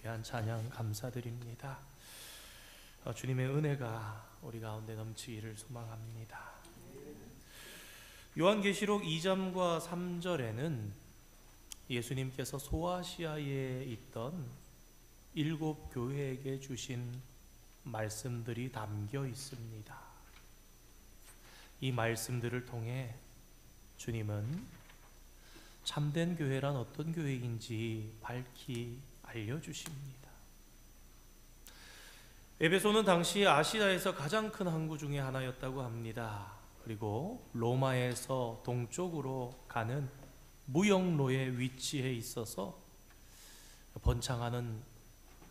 귀한 찬양 감사드립니다. 주님의 은혜가 우리 가운데 넘치기를 소망합니다. 요한계시록 2장과 3절에는 예수님께서 소아시아에 있던 7 교회에게 주신 말씀들이 담겨 있습니다. 이 말씀들을 통해 주님은 참된 교회란 어떤 교회인지 밝히 알려주십니다. 에베소는 당시 아시아에서 가장 큰 항구 중에 하나였다고 합니다. 그리고 로마에서 동쪽으로 가는 무역로에 위치해 있어서 번창하는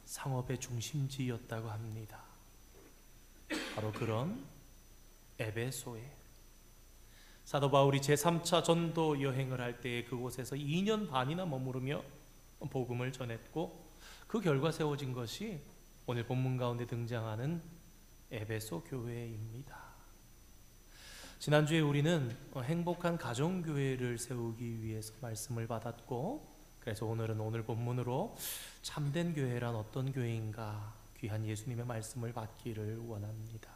상업의 중심지였다고 합니다. 바로 그런 에베소에 사도 바울이 제3차 전도 여행을 할 때 그곳에서 2년 반이나 머무르며 복음을 전했고, 그 결과 세워진 것이 오늘 본문 가운데 등장하는 에베소 교회입니다. 지난주에 우리는 행복한 가정교회를 세우기 위해서 말씀을 받았고, 그래서 오늘은 오늘 본문으로 참된 교회란 어떤 교회인가 귀한 예수님의 말씀을 받기를 원합니다.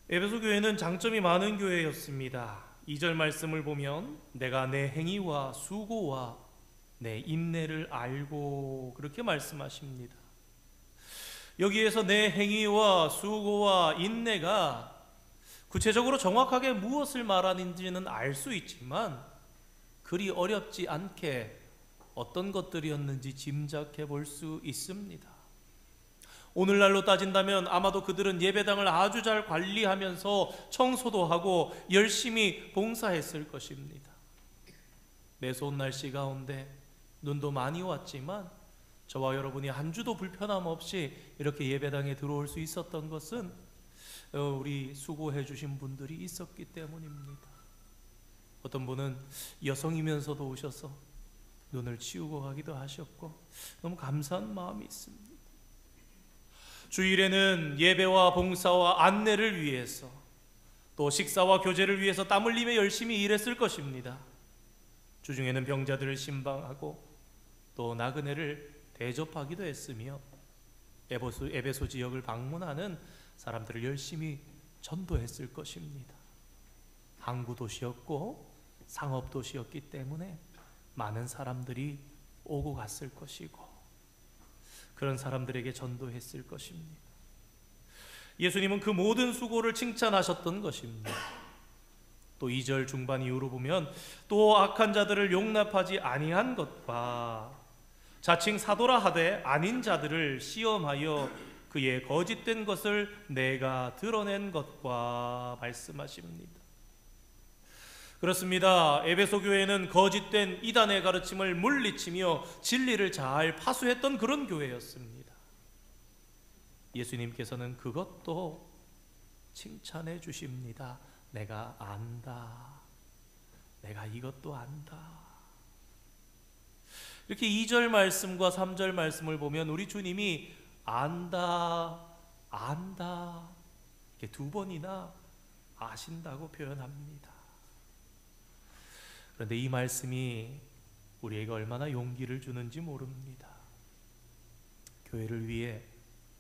에베소 교회는 장점이 많은 교회였습니다. 2절 말씀을 보면 내가 내 행위와 수고와 내 인내를 알고, 그렇게 말씀하십니다. 여기에서 내 행위와 수고와 인내가 구체적으로 정확하게 무엇을 말하는지는 알 수 있지만 그리 어렵지 않게 어떤 것들이었는지 짐작해 볼 수 있습니다. 오늘날로 따진다면 아마도 그들은 예배당을 아주 잘 관리하면서 청소도 하고 열심히 봉사했을 것입니다. 매서운 날씨 가운데 눈도 많이 왔지만 저와 여러분이 한 주도 불편함 없이 이렇게 예배당에 들어올 수 있었던 것은 우리 수고해 주신 분들이 있었기 때문입니다. 어떤 분은 여성이면서도 오셔서 눈을 치우고 가기도 하셨고 너무 감사한 마음이 있습니다. 주일에는 예배와 봉사와 안내를 위해서, 또 식사와 교제를 위해서 땀 흘리며 열심히 일했을 것입니다. 주중에는 병자들을 신방하고 또 나그네를 대접하기도 했으며 에베소 지역을 방문하는 사람들을 열심히 전도했을 것입니다. 항구 도시였고 상업 도시였기 때문에 많은 사람들이 오고 갔을 것이고 그런 사람들에게 전도했을 것입니다. 예수님은 그 모든 수고를 칭찬하셨던 것입니다. 또 2절 중반 이후로 보면 또 악한 자들을 용납하지 아니한 것과 자칭 사도라 하되 아닌 자들을 시험하여 그의 거짓된 것을 내가 드러낸 것과 말씀하십니다. 그렇습니다. 에베소 교회는 거짓된 이단의 가르침을 물리치며 진리를 잘 파수했던 그런 교회였습니다. 예수님께서는 그것도 칭찬해 주십니다. 내가 안다. 내가 이것도 안다. 이렇게 2절 말씀과 3절 말씀을 보면 우리 주님이 안다, 안다 이렇게 2번이나 아신다고 표현합니다. 그런데 이 말씀이 우리에게 얼마나 용기를 주는지 모릅니다. 교회를 위해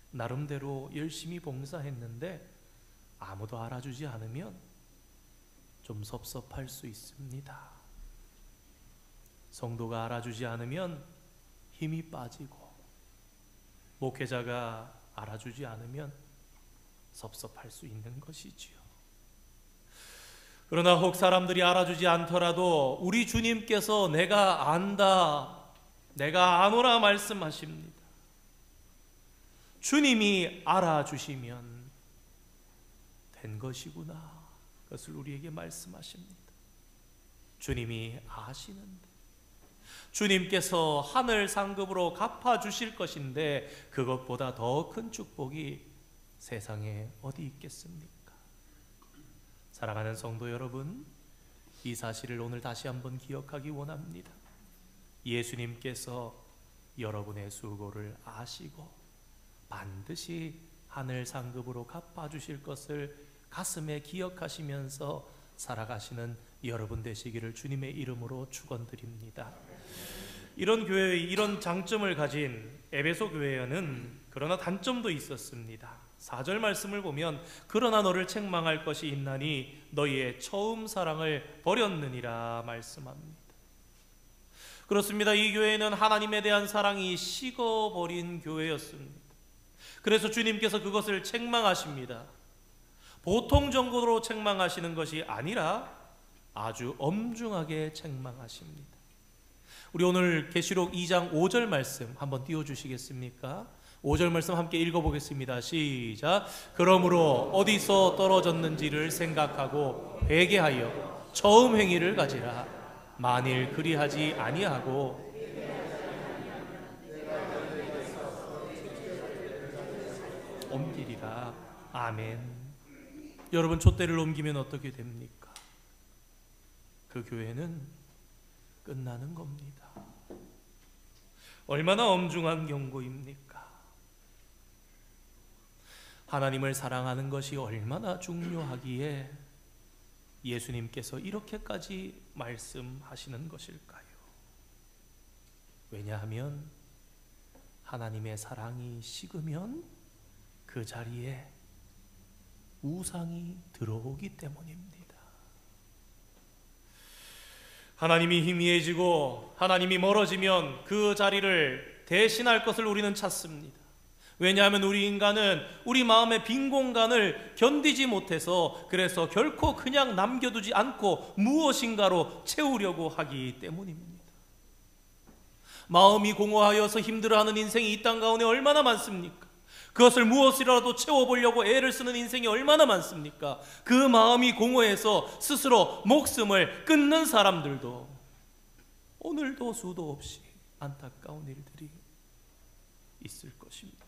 나름대로 열심히 봉사했는데 아무도 알아주지 않으면 좀 섭섭할 수 있습니다. 성도가 알아주지 않으면 힘이 빠지고, 목회자가 알아주지 않으면 섭섭할 수 있는 것이지요. 그러나 혹 사람들이 알아주지 않더라도 우리 주님께서 내가 안다, 내가 아노라 말씀하십니다. 주님이 알아주시면 된 것이구나, 그것을 우리에게 말씀하십니다. 주님이 아시는데, 주님께서 하늘 상급으로 갚아주실 것인데 그것보다 더 큰 축복이 세상에 어디 있겠습니까? 사랑하는 성도 여러분, 이 사실을 오늘 다시 한번 기억하기 원합니다. 예수님께서 여러분의 수고를 아시고 반드시 하늘 상급으로 갚아주실 것을 가슴에 기억하시면서 살아가시는 여러분 되시기를 주님의 이름으로 축원드립니다. 이런 교회의 이런 장점을 가진 에베소 교회에는 그러나 단점도 있었습니다. 4절 말씀을 보면 그러나 너를 책망할 것이 있나니 너희의 처음 사랑을 버렸느니라 말씀합니다. 그렇습니다. 이 교회는 하나님에 대한 사랑이 식어버린 교회였습니다. 그래서 주님께서 그것을 책망하십니다. 보통 정도로 책망하시는 것이 아니라 아주 엄중하게 책망하십니다. 우리 오늘 계시록 2장 5절 말씀 한번 띄워주시겠습니까? 5절 말씀 함께 읽어보겠습니다. 시작. 그러므로 어디서 떨어졌는지를 생각하고 회개하여 처음 행위를 가지라. 만일 그리하지 아니하고 옮기리라. 아멘. 여러분, 촛대를 옮기면 어떻게 됩니까? 그 교회는 끝나는 겁니다. 얼마나 엄중한 경고입니까? 하나님을 사랑하는 것이 얼마나 중요하기에 예수님께서 이렇게까지 말씀하시는 것일까요? 왜냐하면 하나님의 사랑이 식으면 그 자리에 우상이 들어오기 때문입니다. 하나님이 희미해지고 하나님이 멀어지면 그 자리를 대신할 것을 우리는 찾습니다. 왜냐하면 우리 인간은 우리 마음의 빈 공간을 견디지 못해서 그래서 결코 그냥 남겨두지 않고 무엇인가로 채우려고 하기 때문입니다. 마음이 공허하여서 힘들어하는 인생이 이 땅 가운데 얼마나 많습니까? 그것을 무엇이라도 채워보려고 애를 쓰는 인생이 얼마나 많습니까? 그 마음이 공허해서 스스로 목숨을 끊는 사람들도 오늘도 수도 없이 안타까운 일들이 있을 것입니다.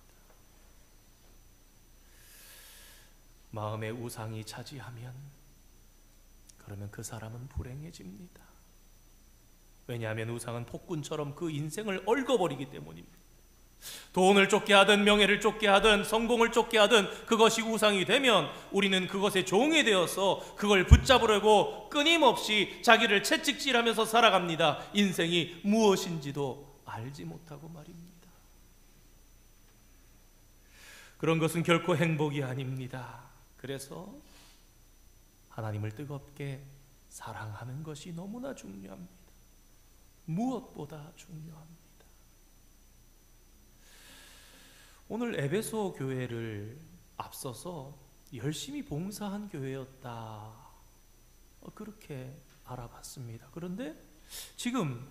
마음의 우상이 차지하면 그러면 그 사람은 불행해집니다. 왜냐하면 우상은 폭군처럼 그 인생을 얽어버리기 때문입니다. 돈을 쫓게 하든 명예를 쫓게 하든 성공을 쫓게 하든 그것이 우상이 되면 우리는 그것에 종이 되어서 그걸 붙잡으려고 끊임없이 자기를 채찍질하면서 살아갑니다. 인생이 무엇인지도 알지 못하고 말입니다. 그런 것은 결코 행복이 아닙니다. 그래서 하나님을 뜨겁게 사랑하는 것이 너무나 중요합니다. 무엇보다 중요합니다. 오늘 에베소 교회를 앞서서 열심히 봉사한 교회였다, 그렇게 알아봤습니다. 그런데 지금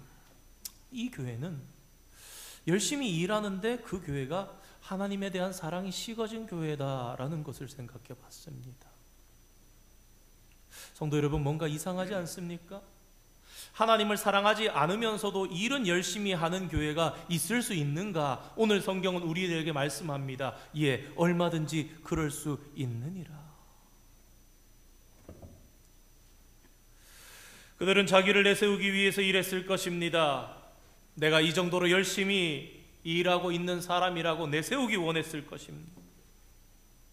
이 교회는 열심히 일하는데 그 교회가 하나님에 대한 사랑이 식어진 교회다라는 것을 생각해 봤습니다. 성도 여러분, 뭔가 이상하지 않습니까? 하나님을 사랑하지 않으면서도 일은 열심히 하는 교회가 있을 수 있는가? 오늘 성경은 우리들에게 말씀합니다. 예, 얼마든지 그럴 수 있느니라. 그들은 자기를 내세우기 위해서 일했을 것입니다. 내가 이 정도로 열심히 일하고 있는 사람이라고 내세우기 원했을 것입니다.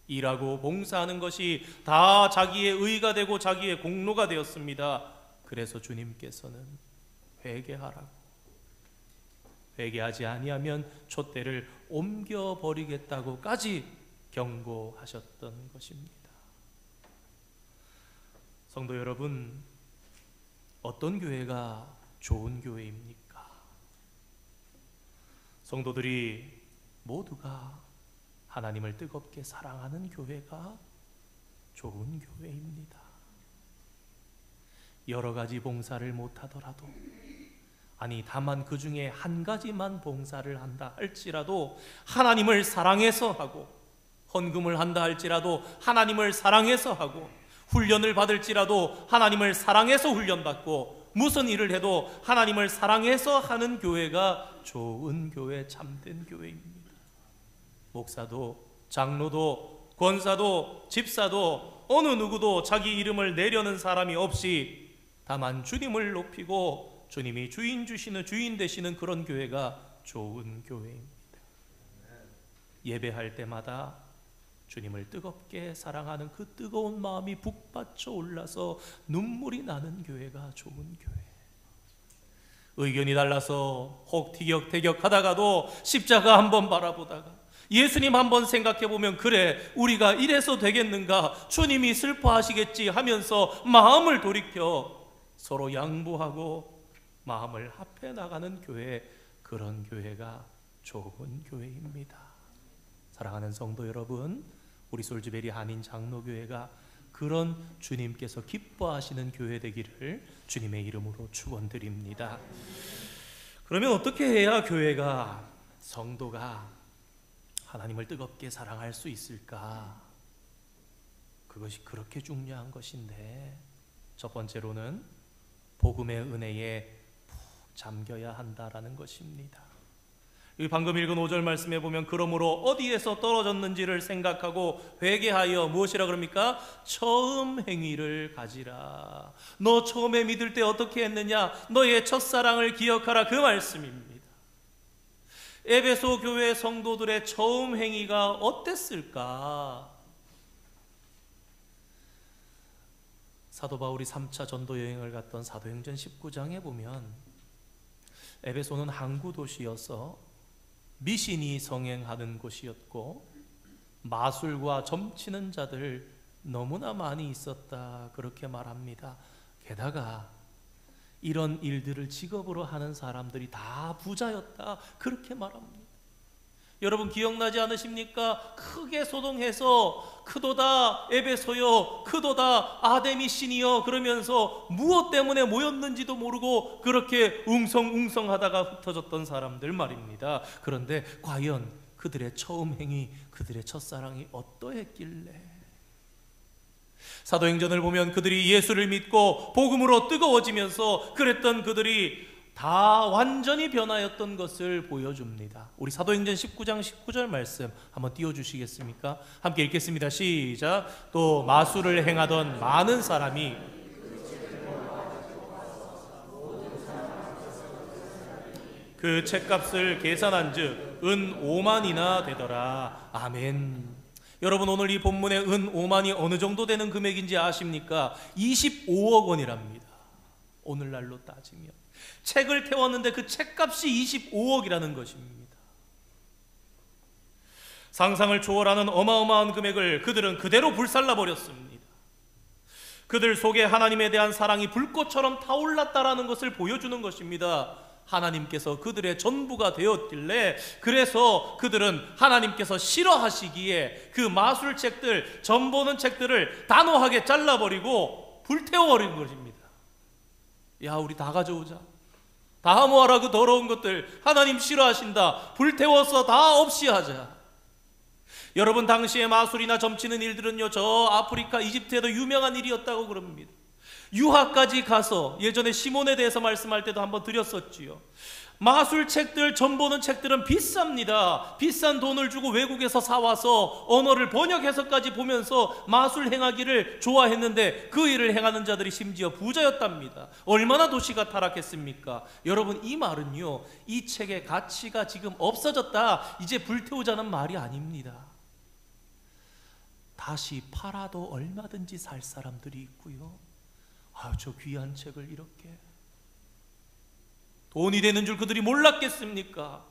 일하고 봉사하는 것이 다 자기의 의가 되고 자기의 공로가 되었습니다. 그래서 주님께서는 회개하라고, 회개하지 아니하면 촛대를 옮겨버리겠다고까지 경고하셨던 것입니다. 성도 여러분, 어떤 교회가 좋은 교회입니까? 성도들이 모두가 하나님을 뜨겁게 사랑하는 교회가 좋은 교회입니다. 여러 가지 봉사를 못하더라도, 아니 다만 그 중에 한 가지만 봉사를 한다 할지라도 하나님을 사랑해서 하고, 헌금을 한다 할지라도 하나님을 사랑해서 하고, 훈련을 받을지라도 하나님을 사랑해서 훈련받고, 무슨 일을 해도 하나님을 사랑해서 하는 교회가 좋은 교회, 참된 교회입니다. 목사도 장로도 권사도 집사도 어느 누구도 자기 이름을 내려는 사람이 없이 다만 주님을 높이고 주님이 주인 되시는 그런 교회가 좋은 교회입니다. 예배할 때마다 주님을 뜨겁게 사랑하는 그 뜨거운 마음이 북받쳐 올라서 눈물이 나는 교회가 좋은 교회. 의견이 달라서 혹 티격태격하다가도 십자가 한번 바라보다가 예수님 한번 생각해보면 그래 우리가 이래서 되겠는가, 주님이 슬퍼하시겠지 하면서 마음을 돌이켜 서로 양보하고 마음을 합해 나가는 교회, 그런 교회가 좋은 교회입니다. 사랑하는 성도 여러분, 우리 솔즈베리 한인 장로교회가 그런 주님께서 기뻐하시는 교회 되기를 주님의 이름으로 축원드립니다. 그러면 어떻게 해야 교회가, 성도가 하나님을 뜨겁게 사랑할 수 있을까? 그것이 그렇게 중요한 것인데, 첫 번째로는 복음의 은혜에 푹 잠겨야 한다라는 것입니다. 이 방금 읽은 5절 말씀에 보면 그러므로 어디에서 떨어졌는지를 생각하고 회개하여 무엇이라 그럽니까? 처음 행위를 가지라. 너 처음에 믿을 때 어떻게 했느냐? 너의 첫사랑을 기억하라, 그 말씀입니다. 에베소 교회 성도들의 처음 행위가 어땠을까? 사도 바울이 3차 전도 여행을 갔던 사도행전 19장에 보면 에베소는 항구 도시여서 미신이 성행하는 곳이었고 마술과 점치는 자들 너무나 많이 있었다, 그렇게 말합니다. 게다가 이런 일들을 직업으로 하는 사람들이 다 부자였다, 그렇게 말합니다. 여러분 기억나지 않으십니까? 크게 소동해서 크도다 에베소여, 크도다 아데미신이여 그러면서 무엇 때문에 모였는지도 모르고 그렇게 웅성웅성하다가 흩어졌던 사람들 말입니다. 그런데 과연 그들의 처음 행위, 그들의 첫사랑이 어떠했길래? 사도행전을 보면 그들이 예수를 믿고 복음으로 뜨거워지면서 그랬던 그들이 다 완전히 변하였던 것을 보여줍니다. 우리 사도행전 19장 19절 말씀 한번 띄워주시겠습니까? 함께 읽겠습니다. 시작. 또 마술을 행하던 많은 사람이 그 책값을 계산한즉 은 5만이나 되더라. 아멘. 여러분 오늘 이 본문의 은 5만이 어느 정도 되는 금액인지 아십니까? 25억 원이랍니다. 오늘날로 따지면 책을 태웠는데 그 책값이 25억이라는 것입니다. 상상을 초월하는 어마어마한 금액을 그들은 그대로 불살라버렸습니다. 그들 속에 하나님에 대한 사랑이 불꽃처럼 타올랐다라는 것을 보여주는 것입니다. 하나님께서 그들의 전부가 되었길래, 그래서 그들은 하나님께서 싫어하시기에 그 마술책들, 점보는 책들을 단호하게 잘라버리고 불태워버린 것입니다. 야, 우리 다 가져오자, 다 모아라, 그 더러운 것들 하나님 싫어하신다, 불태워서 다 없이 하자. 여러분 당시에 마술이나 점치는 일들은요, 저 아프리카 이집트에도 유명한 일이었다고 그럽니다. 유학까지 가서, 예전에 시몬에 대해서 말씀할 때도 한번 드렸었지요. 마술책들, 점보는 책들은 비쌉니다. 비싼 돈을 주고 외국에서 사와서 언어를 번역해서까지 보면서 마술 행하기를 좋아했는데 그 일을 행하는 자들이 심지어 부자였답니다. 얼마나 도시가 타락했습니까? 여러분 이 말은요, 이 책의 가치가 지금 없어졌다, 이제 불태우자는 말이 아닙니다. 다시 팔아도 얼마든지 살 사람들이 있고요. 저 귀한 책을 이렇게 돈이 되는 줄 그들이 몰랐겠습니까?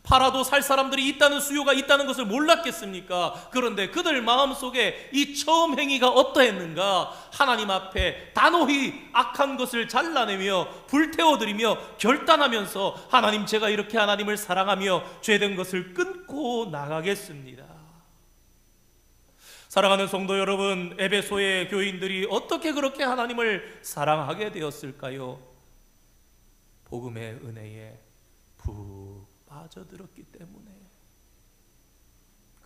팔아도 살 사람들이 있다는, 수요가 있다는 것을 몰랐겠습니까? 그런데 그들 마음속에 이 처음 행위가 어떠했는가? 하나님 앞에 단호히 악한 것을 잘라내며 불태워드리며 결단하면서 하나님, 제가 이렇게 하나님을 사랑하며 죄된 것을 끊고 나가겠습니다. 사랑하는 성도 여러분, 에베소의 교인들이 어떻게 그렇게 하나님을 사랑하게 되었을까요? 복음의 은혜에 푹 빠져들었기 때문에.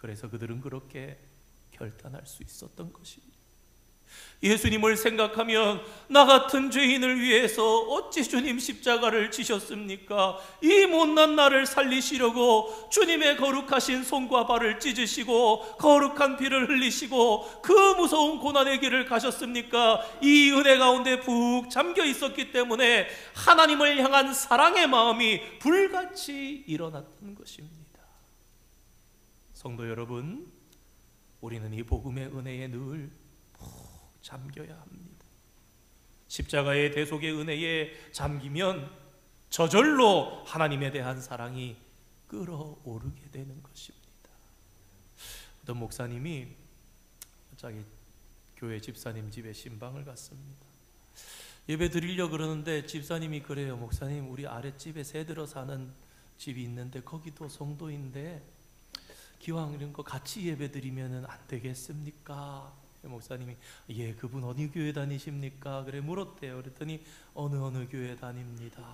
그래서 그들은 그렇게 결단할 수 있었던 것입니다. 예수님을 생각하면 나 같은 죄인을 위해서 어찌 주님 십자가를 지셨습니까? 이 못난 나를 살리시려고 주님의 거룩하신 손과 발을 찢으시고 거룩한 피를 흘리시고 그 무서운 고난의 길을 가셨습니까? 이 은혜 가운데 푹 잠겨 있었기 때문에 하나님을 향한 사랑의 마음이 불같이 일어났던 것입니다. 성도 여러분, 우리는 이 복음의 은혜에 늘 잠겨야 합니다. 십자가의 대속의 은혜에 잠기면 저절로 하나님에 대한 사랑이 끓어오르게 되는 것입니다. 어떤 목사님이 자기 교회 집사님 집에 신방을 갔습니다. 예배 드리려고 그러는데 집사님이 그래요. 목사님, 우리 아랫집에 새들어 사는 집이 있는데 거기도 성도인데 기왕 이런 거 같이 예배 드리면 안 되겠습니까? 목사님이 예, 그분 어디 교회 다니십니까? 그래 물었대요. 그랬더니 어느 교회 다닙니다.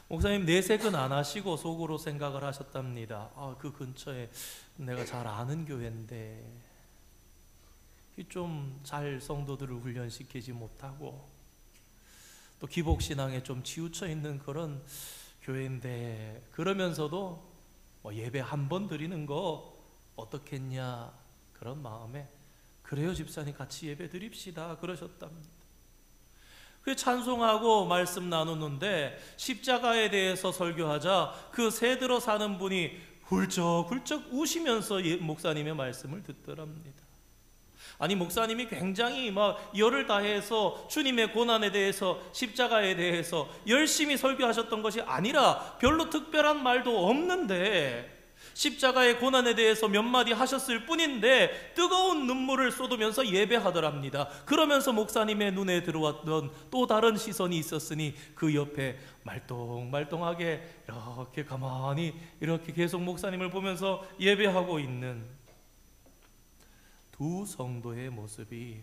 목사님 내색은 안 하시고 속으로 생각을 하셨답니다. 그 근처에 내가 잘 아는 교회인데 좀 잘 성도들을 훈련시키지 못하고 또 기복신앙에 좀 치우쳐 있는 그런 교회인데 그러면서도 예배 한 번 드리는 거 어떻겠냐 그런 마음에 그래요 집사님 같이 예배 드립시다 그러셨답니다. 그 찬송하고 말씀 나누는데 십자가에 대해서 설교하자 그 새들어 사는 분이 훌쩍훌쩍 우시면서 목사님의 말씀을 듣더랍니다. 아니 목사님이 굉장히 막 열을 다해서 주님의 고난에 대해서 십자가에 대해서 열심히 설교하셨던 것이 아니라 별로 특별한 말도 없는데 십자가의 고난에 대해서 몇 마디 하셨을 뿐인데 뜨거운 눈물을 쏟으면서 예배하더랍니다. 그러면서 목사님의 눈에 들어왔던 또 다른 시선이 있었으니 그 옆에 말똥말똥하게 이렇게 가만히 이렇게 계속 목사님을 보면서 예배하고 있는 두 성도의 모습이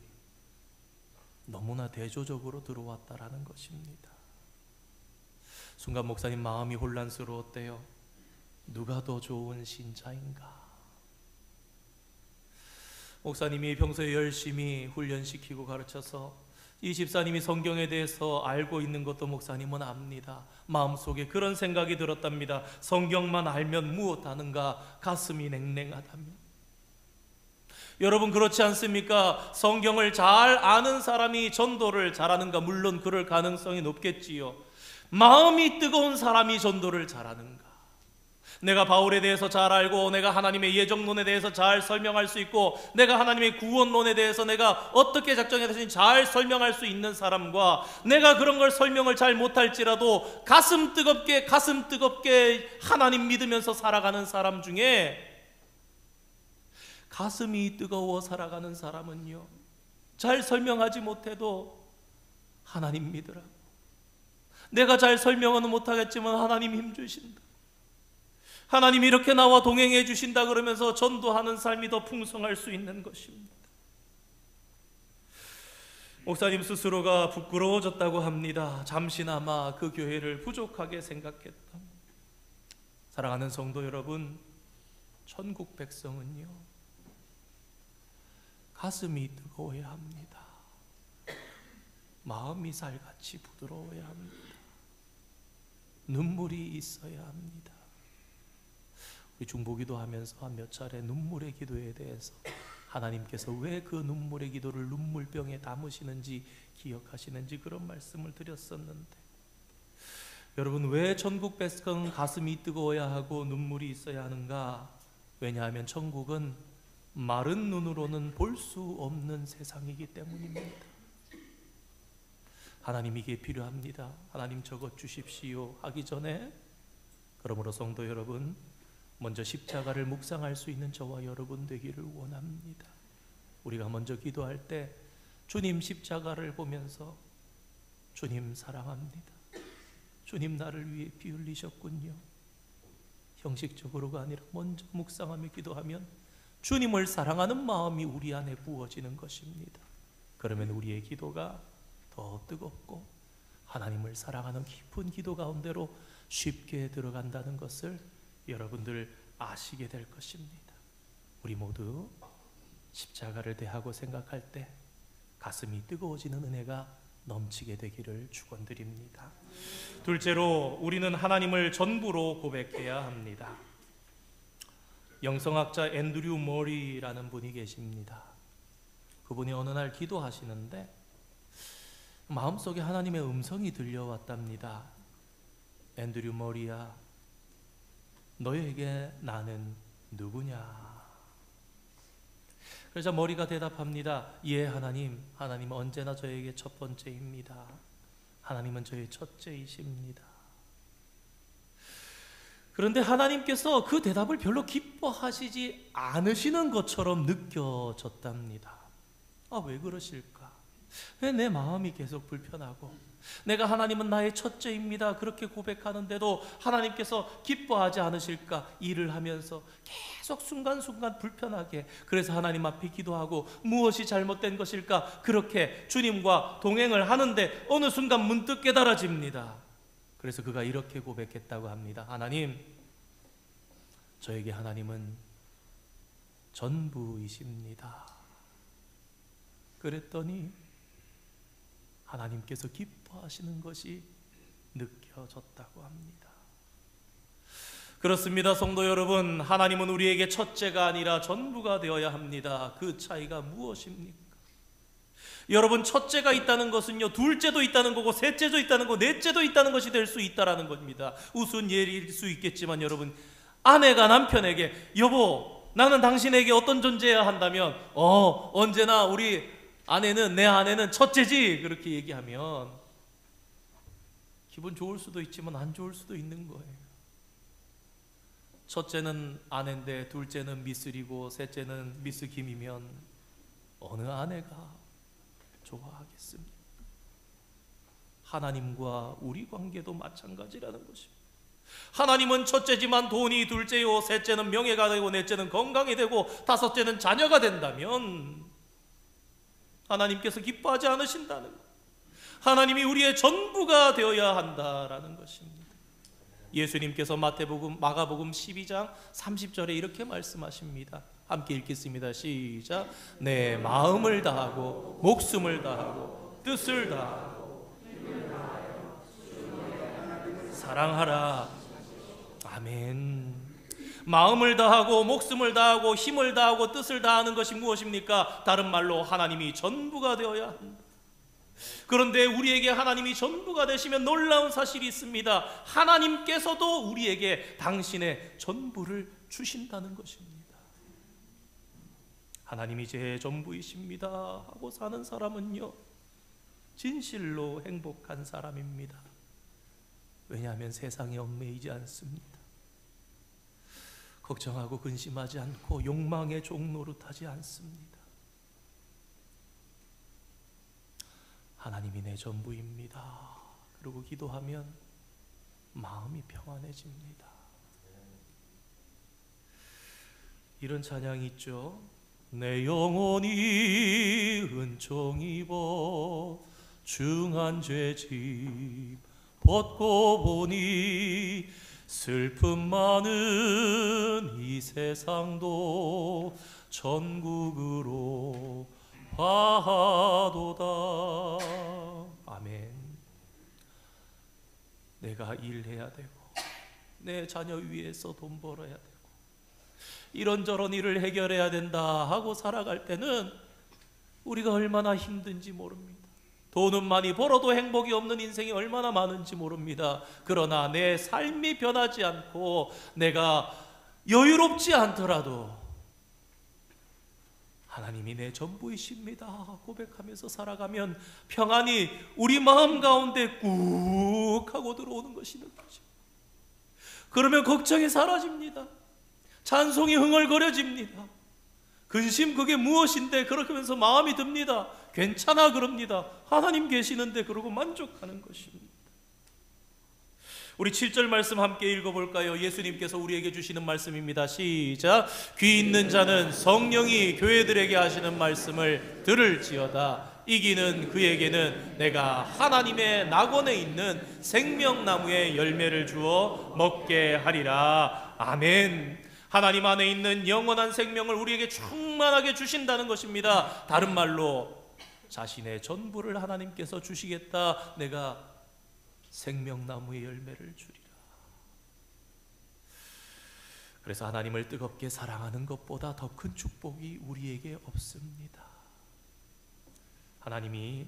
너무나 대조적으로 들어왔다라는 것입니다. 순간 목사님 마음이 혼란스러웠대요. 누가 더 좋은 신자인가? 목사님이 평소에 열심히 훈련시키고 가르쳐서 이 집사님이 성경에 대해서 알고 있는 것도 목사님은 압니다. 마음속에 그런 생각이 들었답니다. 성경만 알면 무엇하는가? 가슴이 냉랭하다며. 여러분 그렇지 않습니까? 성경을 잘 아는 사람이 전도를 잘하는가? 물론 그럴 가능성이 높겠지요. 마음이 뜨거운 사람이 전도를 잘하는가? 내가 바울에 대해서 잘 알고 내가 하나님의 예정론에 대해서 잘 설명할 수 있고 내가 하나님의 구원론에 대해서 내가 어떻게 작정해야 되는지 잘 설명할 수 있는 사람과 내가 그런 걸 설명을 잘 못할지라도 가슴 뜨겁게 하나님 믿으면서 살아가는 사람 중에 가슴이 뜨거워 살아가는 사람은요 잘 설명하지 못해도 하나님 믿으라고 내가 잘 설명은 못하겠지만 하나님 힘주신다 하나님 이렇게 나와 동행해 주신다 그러면서 전도하는 삶이 더 풍성할 수 있는 것입니다. 목사님 스스로가 부끄러워졌다고 합니다. 잠시나마 그 교회를 부족하게 생각했다. 사랑하는 성도 여러분, 천국 백성은요 가슴이 뜨거워야 합니다. 마음이 살같이 부드러워야 합니다. 눈물이 있어야 합니다. 우리 중보기도 하면서 몇 차례 눈물의 기도에 대해서 하나님께서 왜 그 눈물의 기도를 눈물병에 담으시는지 기억하시는지 그런 말씀을 드렸었는데 여러분 왜 천국 백성은 가슴이 뜨거워야 하고 눈물이 있어야 하는가? 왜냐하면 천국은 마른 눈으로는 볼 수 없는 세상이기 때문입니다. 하나님 이게 필요합니다. 하나님 저것 주십시오 하기 전에 그러므로 성도 여러분 먼저 십자가를 묵상할 수 있는 저와 여러분 되기를 원합니다. 우리가 먼저 기도할 때 주님 십자가를 보면서 주님 사랑합니다. 주님 나를 위해 피 흘리셨군요. 형식적으로가 아니라 먼저 묵상하며 기도하면 주님을 사랑하는 마음이 우리 안에 부어지는 것입니다. 그러면 우리의 기도가 더 뜨겁고 하나님을 사랑하는 깊은 기도 가운데로 쉽게 들어간다는 것을 여러분들 아시게 될 것입니다. 우리 모두 십자가를 대하고 생각할 때 가슴이 뜨거워지는 은혜가 넘치게 되기를 축원드립니다. 둘째로 우리는 하나님을 전부로 고백해야 합니다. 영성학자 앤드류 머리라는 분이 계십니다. 그분이 어느 날 기도하시는데 마음속에 하나님의 음성이 들려왔답니다. 앤드류 머리야, 너에게 나는 누구냐? 그래서 머리가 대답합니다. 예 하나님, 하나님 언제나 저에게 첫 번째입니다. 하나님은 저의 첫째이십니다. 그런데 하나님께서 그 대답을 별로 기뻐하시지 않으시는 것처럼 느껴졌답니다. 왜 그러실까? 왜 내 마음이 계속 불편하고, 내가 하나님은 나의 첫째입니다 그렇게 고백하는데도 하나님께서 기뻐하지 않으실까? 일을 하면서 계속 순간순간 불편하게, 그래서 하나님 앞에 기도하고 무엇이 잘못된 것일까? 그렇게 주님과 동행을 하는데 어느 순간 문득 깨달아집니다. 그래서 그가 이렇게 고백했다고 합니다. 하나님, 저에게 하나님은 전부이십니다. 그랬더니 하나님께서 기뻐하시는 것이 느껴졌다고 합니다. 그렇습니다, 성도 여러분. 하나님은 우리에게 첫째가 아니라 전부가 되어야 합니다. 그 차이가 무엇입니까? 여러분, 첫째가 있다는 것은요, 둘째도 있다는 거고, 셋째도 있다는 거, 넷째도 있다는 것이 될 수 있다는 겁니다. 우스운 예일 수 있겠지만 여러분, 아내가 남편에게 여보, 나는 당신에게 어떤 존재여야 한다면 언제나 우리 아내는, 내 아내는 첫째지, 그렇게 얘기하면 기분 좋을 수도 있지만 안 좋을 수도 있는 거예요. 첫째는 아내인데 둘째는 미쓰리고 셋째는 미스 김이면 어느 아내가 좋아하겠습니까? 하나님과 우리 관계도 마찬가지라는 것입니다. 하나님은 첫째지만 돈이 둘째요, 셋째는 명예가 되고, 넷째는 건강이 되고, 다섯째는 자녀가 된다면 하나님께서 기뻐하지 않으신다는 것, 하나님이 우리의 전부가 되어야 한다라는 것입니다. 예수님께서 마가복음 12장 30절에 이렇게 말씀하십니다. 함께 읽겠습니다. 시작. 내 마음을 다하고 목숨을 다하고 뜻을 다하고 사랑하라. 아멘. 마음을 다하고 목숨을 다하고 힘을 다하고 뜻을 다하는 것이 무엇입니까? 다른 말로 하나님이 전부가 되어야 한다. 그런데 우리에게 하나님이 전부가 되시면 놀라운 사실이 있습니다. 하나님께서도 우리에게 당신의 전부를 주신다는 것입니다. 하나님이 제 전부이십니다 하고 사는 사람은요, 진실로 행복한 사람입니다. 왜냐하면 세상에 얽매이지 않습니다. 걱정하고 근심하지 않고 욕망의 종노릇하지 않습니다. 하나님이 내 전부입니다. 그리고 기도하면 마음이 평안해집니다. 이런 찬양이 있죠. 내 영혼이 은총 입어 중한 죄짐 벗고 보니 슬픔 많은 이 세상도 천국으로 화하도다. 아멘. 내가 일해야 되고 내 자녀 위해서 돈 벌어야 되고 이런저런 일을 해결해야 된다 하고 살아갈 때는 우리가 얼마나 힘든지 모릅니다. 돈은 많이 벌어도 행복이 없는 인생이 얼마나 많은지 모릅니다. 그러나 내 삶이 변하지 않고 내가 여유롭지 않더라도 하나님이 내 전부이십니다 고백하면서 살아가면 평안이 우리 마음 가운데 꾹 하고 들어오는 것이 느껴집니다. 그러면 걱정이 사라집니다. 찬송이 흥얼거려집니다. 근심 그게 무엇인데 그렇게 하면서 마음이 듭니다. 괜찮아 그럽니다. 하나님 계시는데 그러고 만족하는 것입니다. 우리 7절 말씀 함께 읽어볼까요? 예수님께서 우리에게 주시는 말씀입니다. 시작. 귀 있는 자는 성령이 교회들에게 하시는 말씀을 들을지어다. 이기는 그에게는 내가 하나님의 낙원에 있는 생명나무의 열매를 주어 먹게 하리라. 아멘. 하나님 안에 있는 영원한 생명을 우리에게 충만하게 주신다는 것입니다. 다른 말로 자신의 전부를 하나님께서 주시겠다. 내가 생명나무의 열매를 주리라. 그래서 하나님을 뜨겁게 사랑하는 것보다 더 큰 축복이 우리에게 없습니다. 하나님이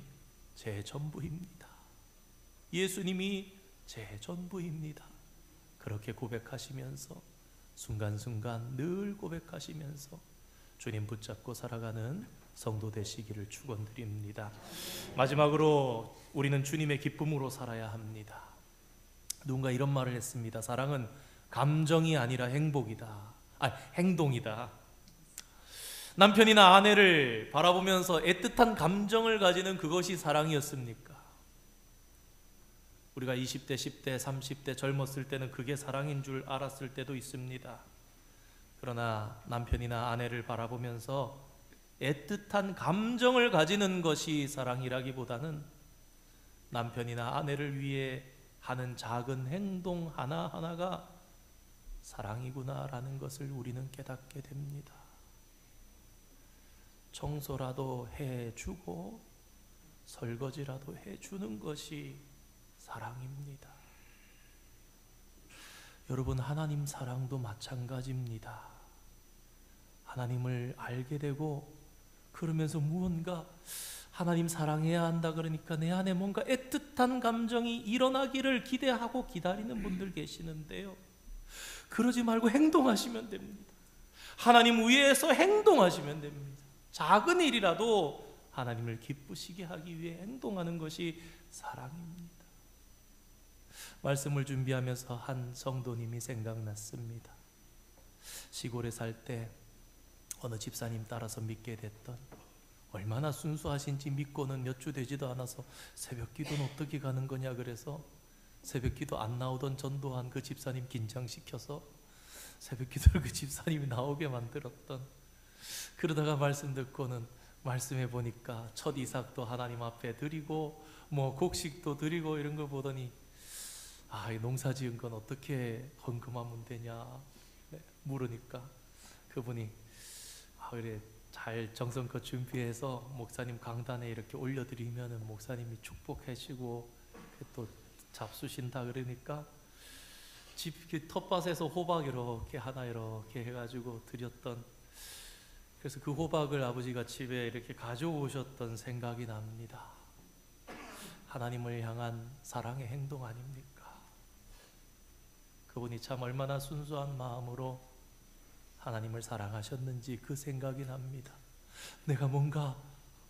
제 전부입니다. 예수님이 제 전부입니다. 그렇게 고백하시면서 순간순간 늘 고백하시면서 주님 붙잡고 살아가는 성도 되시기를 축원드립니다. 마지막으로 우리는 주님의 기쁨으로 살아야 합니다. 누군가 이런 말을 했습니다. 사랑은 감정이 아니라 행동이다. 남편이나 아내를 바라보면서 애틋한 감정을 가지는 그것이 사랑이었습니까? 우리가 20대, 10대, 30대 젊었을 때는 그게 사랑인 줄 알았을 때도 있습니다. 그러나 남편이나 아내를 바라보면서 애틋한 감정을 가지는 것이 사랑이라기보다는 남편이나 아내를 위해 하는 작은 행동 하나하나가 사랑이구나라는 것을 우리는 깨닫게 됩니다. 청소라도 해주고 설거지라도 해주는 것이 사랑입니다. 여러분, 하나님 사랑도 마찬가지입니다. 하나님을 알게 되고 그러면서 무언가 하나님 사랑해야 한다 그러니까 내 안에 뭔가 애틋한 감정이 일어나기를 기대하고 기다리는 분들 계시는데요, 그러지 말고 행동하시면 됩니다. 하나님 위해서 행동하시면 됩니다. 작은 일이라도 하나님을 기쁘시게 하기 위해 행동하는 것이 사랑입니다. 말씀을 준비하면서 한 성도님이 생각났습니다. 시골에 살 때 어느 집사님 따라서 믿게 됐던, 얼마나 순수하신지 믿고는 몇 주 되지도 않아서 새벽 기도는 어떻게 가는 거냐 그래서 새벽 기도 안 나오던 전도한 그 집사님 긴장시켜서 새벽 기도를 그 집사님이 나오게 만들었던, 그러다가 말씀 듣고는 말씀해 보니까 첫 이삭도 하나님 앞에 드리고 뭐 곡식도 드리고 이런 걸 보더니 이 농사 지은 건 어떻게 헌금하면 되냐 물으니까 그분이 그래 잘 정성껏 준비해서 목사님 강단에 이렇게 올려드리면은 목사님이 축복하시고 또 잡수신다 그러니까 집 텃밭에서 호박 이렇게 하나 이렇게 해가지고 드렸던, 그래서 그 호박을 아버지가 집에 이렇게 가져오셨던 생각이 납니다. 하나님을 향한 사랑의 행동 아닙니까? 그분이 참 얼마나 순수한 마음으로 하나님을 사랑하셨는지 그 생각이 납니다. 내가 뭔가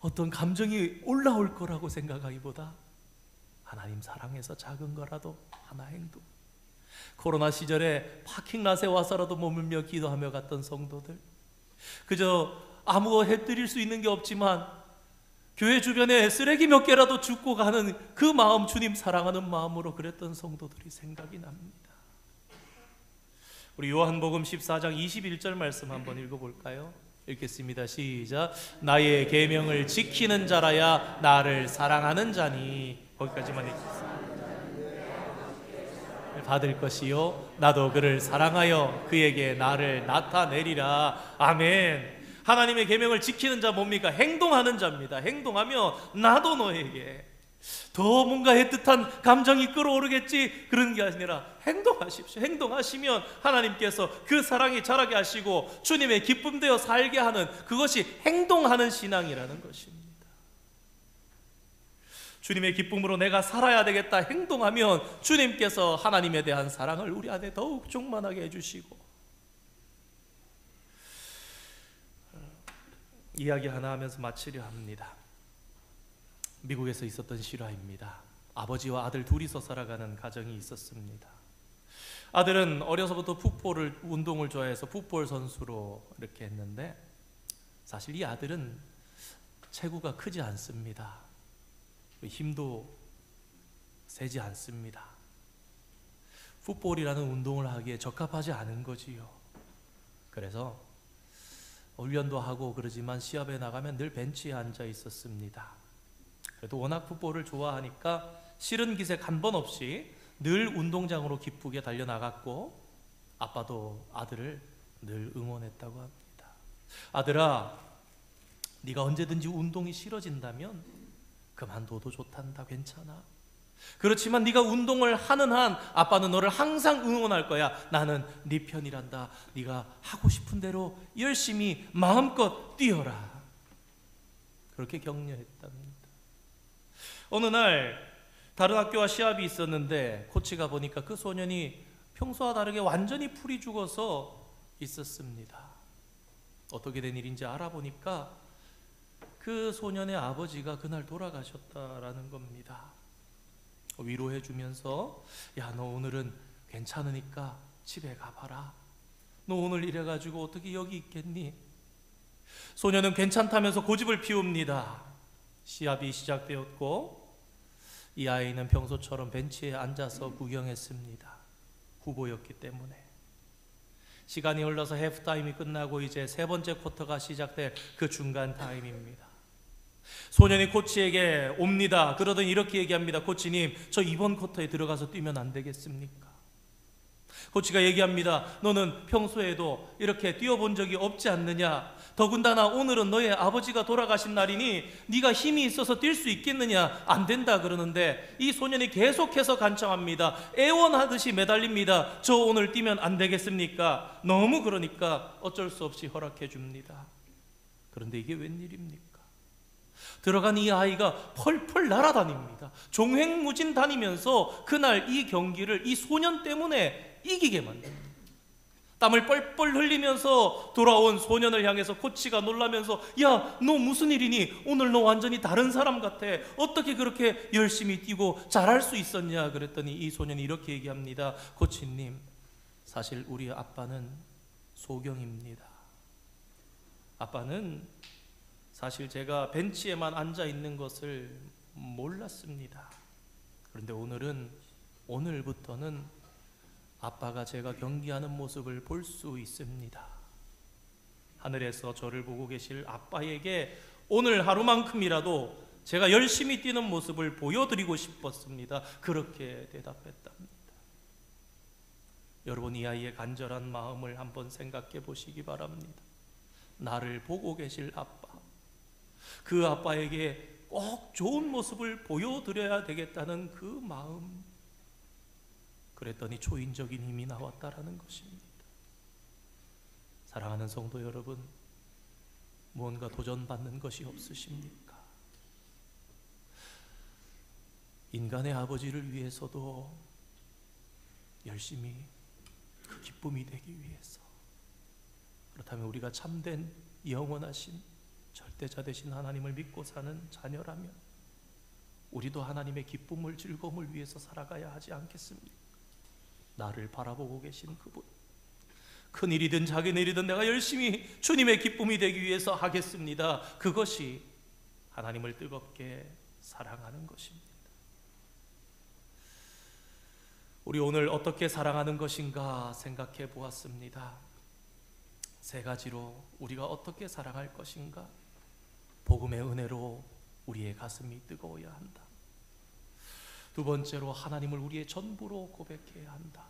어떤 감정이 올라올 거라고 생각하기보다 하나님 사랑해서 작은 거라도 하나 행동. 코로나 시절에 파킹랏에 와서라도 머물며 기도하며 갔던 성도들, 그저 아무 해드릴 수 있는 게 없지만 교회 주변에 쓰레기 몇 개라도 줍고 가는 그 마음, 주님 사랑하는 마음으로 그랬던 성도들이 생각이 납니다. 우리 요한복음 14장 21절 말씀 한번 읽어볼까요? 읽겠습니다. 시작. 나의 계명을 지키는 자라야 나를 사랑하는 자니. 거기까지만 읽겠습니다. 받을 것이요 나도 그를 사랑하여 그에게 나를 나타내리라. 아멘. 하나님의 계명을 지키는 자 뭡니까? 행동하는 자입니다. 행동하면 나도 너에게 더 뭔가 애틋한 감정이 끌어오르겠지, 그런 게 아니라 행동하십시오. 행동하시면 하나님께서 그 사랑이 자라게 하시고 주님의 기쁨 되어 살게 하는, 그것이 행동하는 신앙이라는 것입니다. 주님의 기쁨으로 내가 살아야 되겠다 행동하면 주님께서 하나님에 대한 사랑을 우리 안에 더욱 충만하게 해주시고, 이야기 하나 하면서 마치려 합니다. 미국에서 있었던 실화입니다. 아버지와 아들 둘이서 살아가는 가정이 있었습니다. 아들은 어려서부터 운동을 좋아해서 풋볼 선수로 이렇게 했는데, 사실 이 아들은 체구가 크지 않습니다. 힘도 세지 않습니다. 풋볼이라는 운동을 하기에 적합하지 않은 거지요. 그래서 훈련도 하고 그러지만 시합에 나가면 늘 벤치에 앉아 있었습니다. 그래도 워낙 풋볼을 좋아하니까 싫은 기색 한 번 없이 늘 운동장으로 기쁘게 달려나갔고, 아빠도 아들을 늘 응원했다고 합니다. 아들아, 네가 언제든지 운동이 싫어진다면 그만둬도 좋단다. 괜찮아. 그렇지만 네가 운동을 하는 한 아빠는 너를 항상 응원할 거야. 나는 네 편이란다. 네가 하고 싶은 대로 열심히 마음껏 뛰어라. 그렇게 격려했답니다. 어느 날 다른 학교와 시합이 있었는데 코치가 보니까 그 소년이 평소와 다르게 완전히 풀이 죽어서 있었습니다. 어떻게 된 일인지 알아보니까 그 소년의 아버지가 그날 돌아가셨다라는 겁니다. 위로해 주면서 야, 너 오늘은 괜찮으니까 집에 가봐라. 너 오늘 이래가지고 어떻게 여기 있겠니? 소년은 괜찮다면서 고집을 피웁니다. 시합이 시작되었고 이 아이는 평소처럼 벤치에 앉아서 구경했습니다. 후보였기 때문에. 시간이 흘러서 해프타임이 끝나고 이제 세 번째 쿼터가 시작될 그 중간 타임입니다. 소년이 코치에게 옵니다. 그러더니 이렇게 얘기합니다. 코치님, 저 이번 쿼터에 들어가서 뛰면 안 되겠습니까? 코치가 얘기합니다. 너는 평소에도 이렇게 뛰어본 적이 없지 않느냐? 더군다나 오늘은 너의 아버지가 돌아가신 날이니 네가 힘이 있어서 뛸 수 있겠느냐? 안 된다 그러는데 이 소년이 계속해서 간청합니다. 애원하듯이 매달립니다. 저 오늘 뛰면 안 되겠습니까? 너무 그러니까 어쩔 수 없이 허락해 줍니다. 그런데 이게 웬일입니까? 들어간 이 아이가 펄펄 날아다닙니다. 종횡무진 다니면서 그날 이 경기를 이 소년 때문에 이기게 만듭니다. 땀을 뻘뻘 흘리면서 돌아온 소년을 향해서 코치가 놀라면서 야, 너 무슨 일이니? 오늘 너 완전히 다른 사람 같아. 어떻게 그렇게 열심히 뛰고 잘할 수 있었냐? 그랬더니 이 소년이 이렇게 얘기합니다. 코치님, 사실 우리 아빠는 소경입니다. 아빠는 사실 제가 벤치에만 앉아 있는 것을 몰랐습니다. 그런데 오늘부터는 아빠가 제가 경기하는 모습을 볼 수 있습니다. 하늘에서 저를 보고 계실 아빠에게 오늘 하루만큼이라도 제가 열심히 뛰는 모습을 보여드리고 싶었습니다. 그렇게 대답했답니다. 여러분, 이 아이의 간절한 마음을 한번 생각해 보시기 바랍니다. 나를 보고 계실 아빠, 그 아빠에게 꼭 좋은 모습을 보여드려야 되겠다는 그 마음, 그랬더니 초인적인 힘이 나왔다라는 것입니다. 사랑하는 성도 여러분, 무언가 도전받는 것이 없으십니까? 인간의 아버지를 위해서도 열심히 그 기쁨이 되기 위해서, 그렇다면 우리가 참된 영원하신 절대자 되신 하나님을 믿고 사는 자녀라면 우리도 하나님의 기쁨을, 즐거움을 위해서 살아가야 하지 않겠습니까? 나를 바라보고 계신 그분, 큰 일이든 작은 일이든 내가 열심히 주님의 기쁨이 되기 위해서 하겠습니다. 그것이 하나님을 뜨겁게 사랑하는 것입니다. 우리 오늘 어떻게 사랑하는 것인가 생각해 보았습니다. 세 가지로 우리가 어떻게 사랑할 것인가. 복음의 은혜로 우리의 가슴이 뜨거워야 한다. 두 번째로 하나님을 우리의 전부로 고백해야 한다.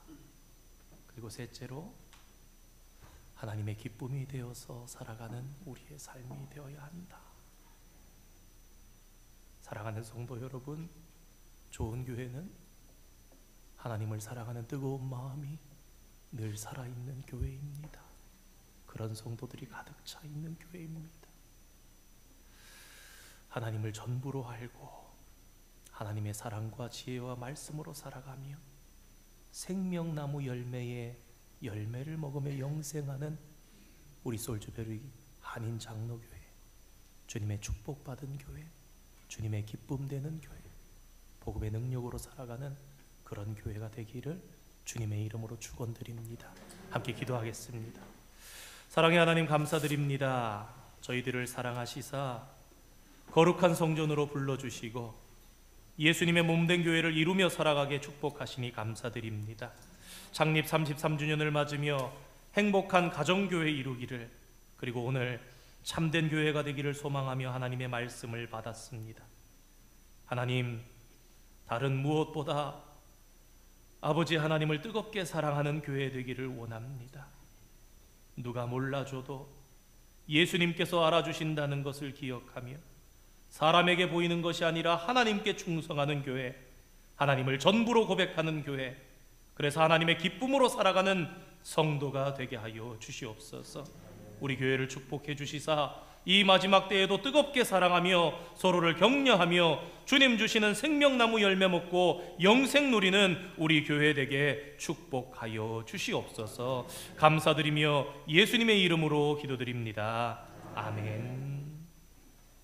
그리고 셋째로 하나님의 기쁨이 되어서 살아가는 우리의 삶이 되어야 한다. 사랑하는 성도 여러분, 좋은 교회는 하나님을 사랑하는 뜨거운 마음이 늘 살아있는 교회입니다. 그런 성도들이 가득 차 있는 교회입니다. 하나님을 전부로 알고 하나님의 사랑과 지혜와 말씀으로 살아가며 생명나무 열매의 열매를 먹으며 영생하는 우리 솔즈베리 한인 장로교회, 주님의 축복받은 교회, 주님의 기쁨되는 교회, 복음의 능력으로 살아가는 그런 교회가 되기를 주님의 이름으로 축원드립니다. 함께 기도하겠습니다. 사랑의 하나님, 감사드립니다. 저희들을 사랑하시사 거룩한 성전으로 불러주시고 예수님의 몸된 교회를 이루며 살아가게 축복하시니 감사드립니다. 창립 33주년을 맞으며 행복한 가정교회 이루기를, 그리고 오늘 참된 교회가 되기를 소망하며 하나님의 말씀을 받았습니다. 하나님, 다른 무엇보다 아버지 하나님을 뜨겁게 사랑하는 교회 되기를 원합니다. 누가 몰라줘도 예수님께서 알아주신다는 것을 기억하며 사람에게 보이는 것이 아니라 하나님께 충성하는 교회, 하나님을 전부로 고백하는 교회, 그래서 하나님의 기쁨으로 살아가는 성도가 되게 하여 주시옵소서. 우리 교회를 축복해 주시사 이 마지막 때에도 뜨겁게 사랑하며 서로를 격려하며 주님 주시는 생명나무 열매 먹고 영생 누리는 우리 교회 되게 축복하여 주시옵소서. 감사드리며 예수님의 이름으로 기도드립니다. 아멘.